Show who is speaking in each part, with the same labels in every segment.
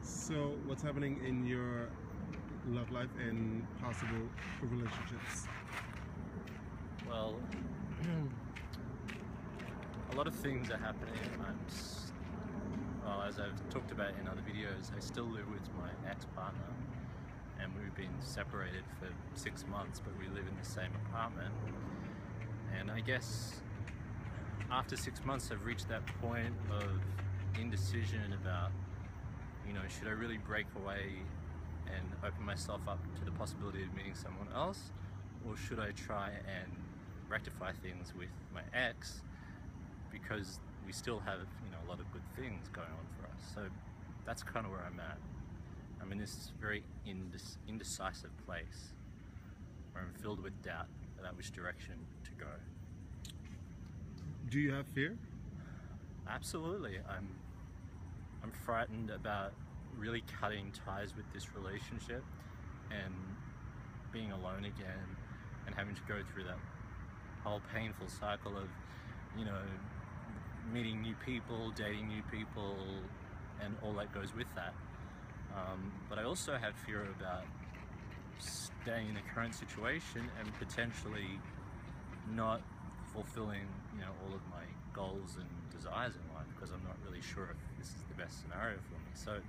Speaker 1: So, what's happening in your love life and possible relationships?
Speaker 2: Well, a lot of things are happening. Well, as I've talked about in other videos, I still live with my ex-partner, and we've been separated for 6 months, but we live in the same apartment. And I guess after 6 months, I've reached that point of indecision about, should I really break away and open myself up to the possibility of meeting someone else, or should I try and rectify things with my ex, because we still have a lot of good things going on for us. So that's kind of where I'm at. I'm in this very indecisive place where I'm filled with doubt about which direction to go.
Speaker 1: Do you have fear?
Speaker 2: Absolutely. I'm frightened about really cutting ties with this relationship and being alone again and having to go through that whole painful cycle of, meeting new people, dating new people, and all that goes with that. But I also have fear about staying in the current situation and potentially not fulfilling, all of my goals and desires in life, because I'm not really sure if this is the best scenario for me. So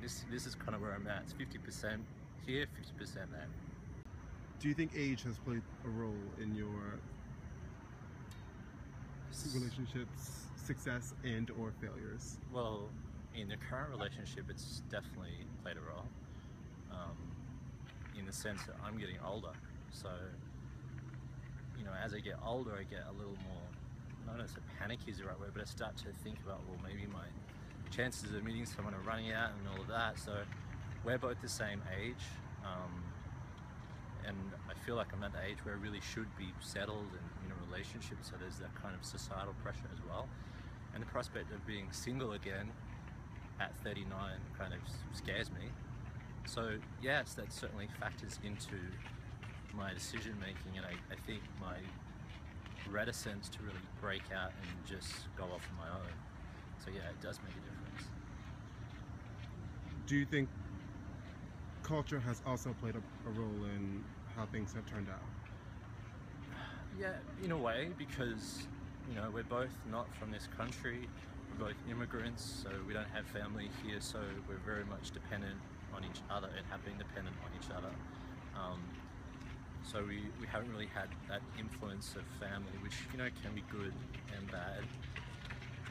Speaker 2: this is kind of where I'm at. It's 50% here, 50% there.
Speaker 1: Do you think age has played a role in your relationships, success and or failures?
Speaker 2: Well, in the current relationship, it's definitely played a role, in the sense that I'm getting older. So, as I get older, I get a little more, I don't know if panicky is the right word, but I start to think about, well, maybe my chances of meeting someone are running out and all of that. So we're both the same age, and I feel like I'm at the age where I really should be settled and in a relationship, so there's that kind of societal pressure as well. And the prospect of being single again at 39 kind of scares me. So yes, that certainly factors into my decision making, and I think my reticence to really break out and just go off on my own. So yeah, it does make a difference.
Speaker 1: Do you think culture has also played a role in how things have turned out?
Speaker 2: Yeah, in a way, because we're both not from this country, we're both immigrants, so we don't have family here, so we're very much dependent on each other and have been dependent on each other. So we haven't really had that influence of family, which can be good and bad.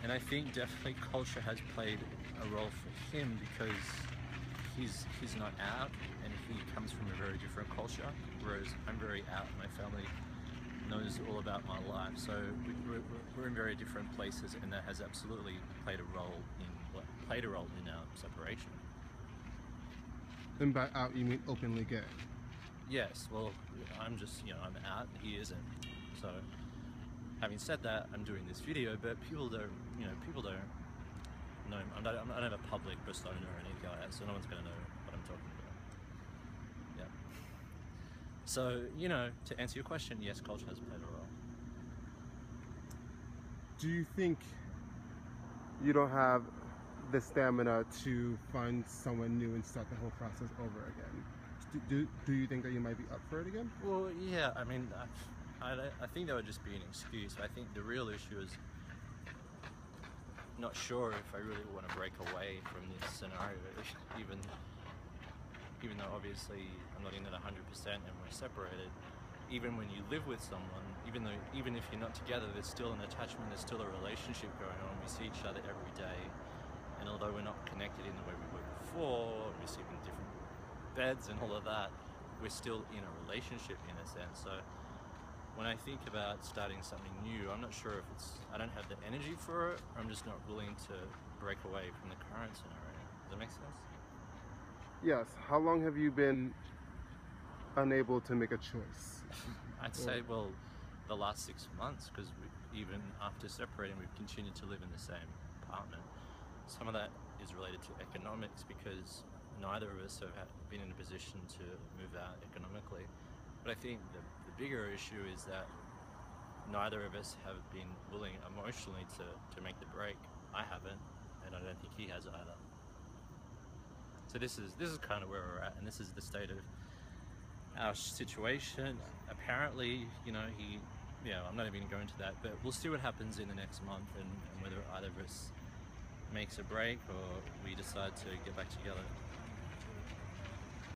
Speaker 2: And I think definitely culture has played a role for him, because he's not out and he comes from a very different culture, whereas I'm very out. My family knows all about my life, so we're in very different places, and that has absolutely played a role in our separation.
Speaker 1: And by out, you mean openly gay?
Speaker 2: Yes, well, I'm just, I'm out and he isn't. So, having said that, I'm doing this video, but people don't know. I don't have a public persona or anything like that, so no one's going to know what I'm talking about. Yeah. So, to answer your question, yes, culture has played a role.
Speaker 1: Do you think you don't have the stamina to find someone new and start the whole process over again? Do you think that you might be up for it again?
Speaker 2: Well, yeah, I mean, I think that would just be an excuse. I think the real issue is not sure if I really want to break away from this scenario, even though obviously I'm not in it 100% and we're separated. Even when you live with someone, even if you're not together, there's still an attachment, there's still a relationship going on. We see each other every day, and although we're not connected in the way we were before, we sleep in different beds and all of that, we're still in a relationship in a sense. So when I think about starting something new, I'm not sure if I don't have the energy for it, or I'm just not willing to break away from the current scenario. Does that make sense?
Speaker 1: Yes. How long have you been unable to make a choice?
Speaker 2: I'd say, well, the last 6 months, because even after separating, we've continued to live in the same apartment. Some of that is related to economics, because neither of us have been in a position to move out economically. But I think the bigger issue is that neither of us have been willing emotionally to make the break. I haven't, and I don't think he has either. So this is kind of where we're at, and this is the state of our situation. Apparently, you know, I'm not even going to go into that, but we'll see what happens in the next month, and whether either of us makes a break or we decide to get back together.